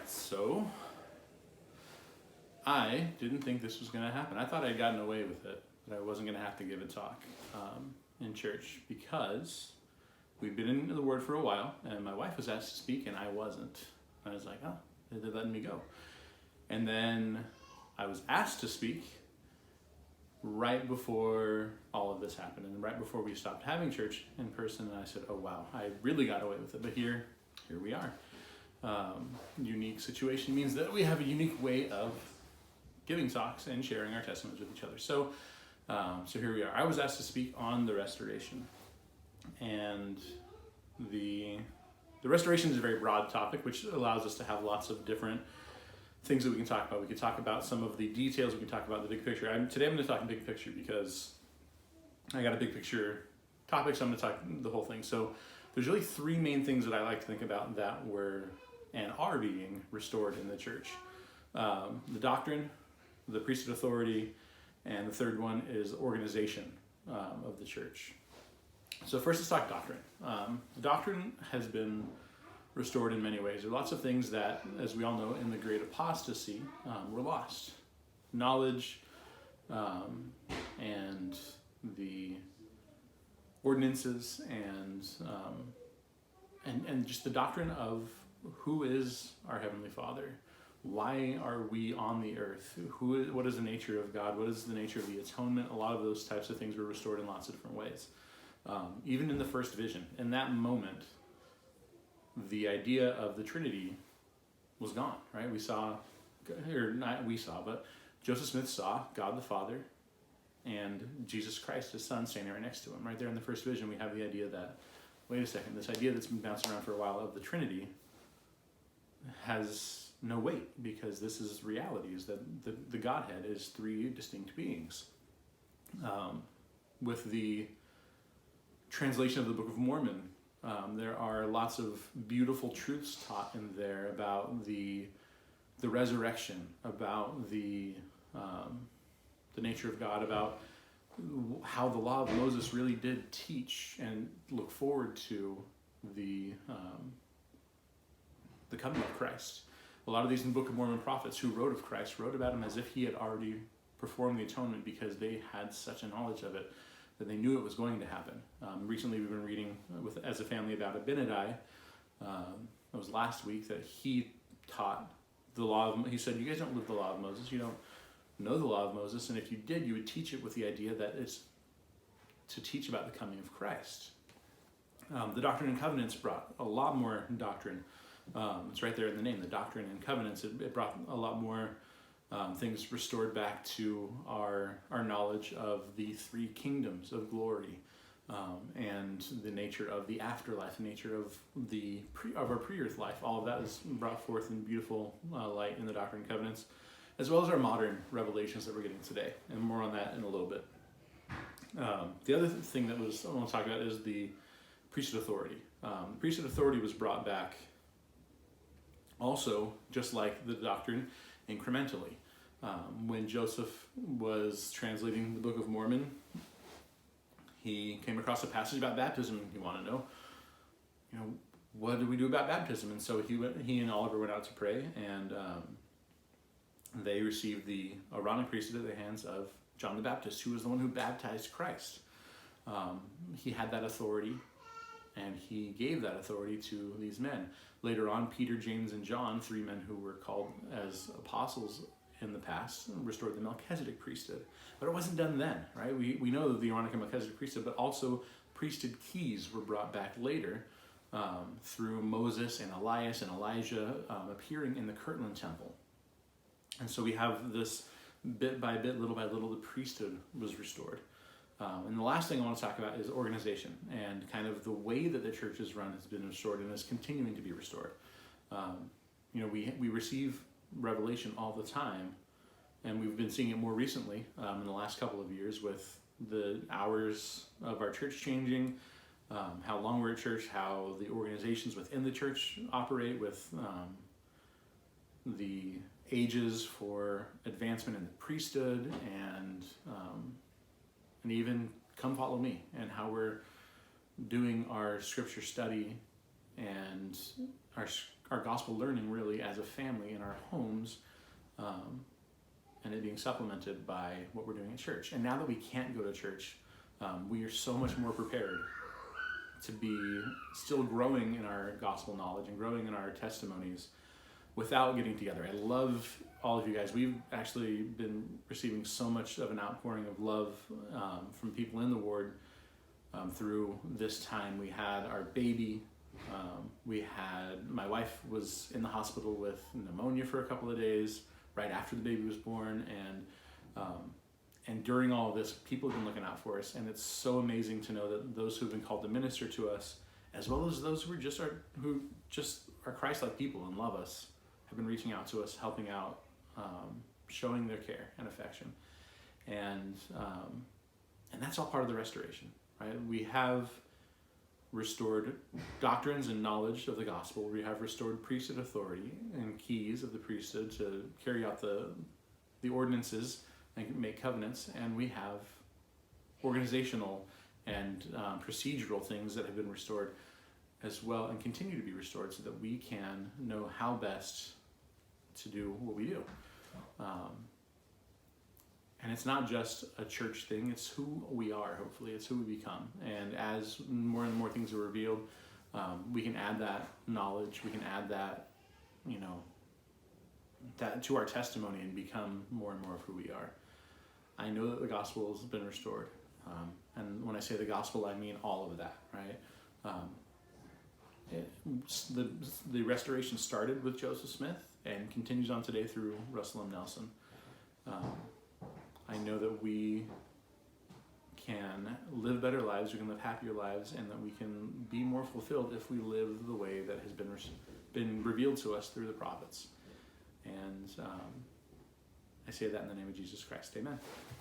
right, so I didn't think this was going to happen. I thought I'd gotten away with it, that I wasn't going to have to give a talk in church because we've been in the Word for a while, and my wife was asked to speak, and I wasn't. I was like, oh, they're letting me go. And then I was asked to speak right before all of this happened, and right before we stopped having church in person, and I said, oh wow, I really got away with it, but here we are. Unique situation means that we have a unique way of giving talks and sharing our testimonies with each other. So here we are. I was asked to speak on the restoration, and the restoration is a very broad topic, which allows us to have lots of different things that we can talk about. We can talk about some of the details. We can talk about the big picture. Today I'm going to talk big picture because I got a big picture topic, so I'm going to talk the whole thing. So there's really three main things that I like to think about that were and are being restored in the church. The doctrine, the priesthood authority, and the third one is organization of the church. So first let's talk doctrine. The doctrine has been restored in many ways. There are lots of things that, as we all know, in the great apostasy, were lost. Knowledge and the ordinances and just the doctrine of who is our Heavenly Father. Why are we on the earth? What is the nature of God? What is the nature of the atonement? A lot of those types of things were restored in lots of different ways. Even in the first vision, in that moment, the idea of the Trinity was gone, right? But Joseph Smith saw God the Father and Jesus Christ, his son, standing right next to him. Right there in the first vision, we have the idea that, wait a second, this idea that's been bouncing around for a while of the Trinity has no weight, because this is reality, is that the Godhead is three distinct beings. With the translation of the Book of Mormon, there are lots of beautiful truths taught in there about the resurrection, about the nature of God, about how the law of Moses really did teach and look forward to the coming of Christ. A lot of these in the Book of Mormon prophets who wrote of Christ wrote about him as if he had already performed the atonement, because they had such a knowledge of it that they knew it was going to happen. Recently we've been reading as a family about Abinadi. It was last week that he taught the law of, he said, you guys don't live the law of Moses, you don't know the law of Moses, and if you did, you would teach it with the idea that it's to teach about the coming of Christ. The Doctrine and Covenants brought a lot more doctrine. It's right there in the name, the Doctrine and Covenants. It brought a lot more things restored back to our knowledge of the three kingdoms of glory, and the nature of the afterlife, the nature of our pre-earth life. All of that is brought forth in beautiful light in the Doctrine and Covenants, as well as our modern revelations that we're getting today, and more on that in a little bit. The other thing that I want to talk about is the priesthood authority. The priesthood authority was brought back also, just like the doctrine, incrementally. When Joseph was translating the Book of Mormon, he came across a passage about baptism. He wanted to know, what do we do about baptism? And so he and Oliver went out to pray, and they received the Aaronic priesthood at the hands of John the Baptist, who was the one who baptized Christ. He had that authority, and he gave that authority to these men. Later on, Peter, James, and John, three men who were called as apostles in the past, restored the Melchizedek priesthood. But it wasn't done then, right? We know the Aaronic and Melchizedek priesthood, but also priesthood keys were brought back later through Moses and Elias and Elijah appearing in the Kirtland Temple. And so we have this bit by bit, little by little, the priesthood was restored. And the last thing I want to talk about is organization, and kind of the way that the church is run has been restored and is continuing to be restored. We receive revelation all the time, and we've been seeing it more recently in the last couple of years with the hours of our church changing, how long we're at church, how the organizations within the church operate with the ages for advancement in the priesthood, and even Come Follow Me, and how we're doing our scripture study and our our gospel learning really as a family in our homes, and it being supplemented by what we're doing at church. And now that we can't go to church, we are so much more prepared to be still growing in our gospel knowledge and growing in our testimonies without getting together. I love all of you guys. We've actually been receiving so much of an outpouring of love from people in the ward through this time. We had our baby. My wife was in the hospital with pneumonia for a couple of days right after the baby was born, and during all of this, people have been looking out for us, and it's so amazing to know that those who've been called to minister to us, as well as those who just are Christ-like people and love us, have been reaching out to us, helping out, showing their care and affection, and that's all part of the restoration, right? We have restored doctrines and knowledge of the gospel. We have restored priesthood authority and keys of the priesthood to carry out the ordinances and make covenants, and we have organizational and procedural things that have been restored as well and continue to be restored so that we can know how best to do what we do. And it's not just a church thing, it's who we are, hopefully. It's who we become. And as more and more things are revealed, we can add that knowledge, we can add that, that to our testimony and become more and more of who we are. I know that the gospel has been restored. And when I say the gospel, I mean all of that, right? The restoration started with Joseph Smith and continues on today through Russell M. Nelson. I know that we can live better lives, we can live happier lives, and that we can be more fulfilled if we live the way that has been revealed to us through the prophets. And I say that in the name of Jesus Christ. Amen.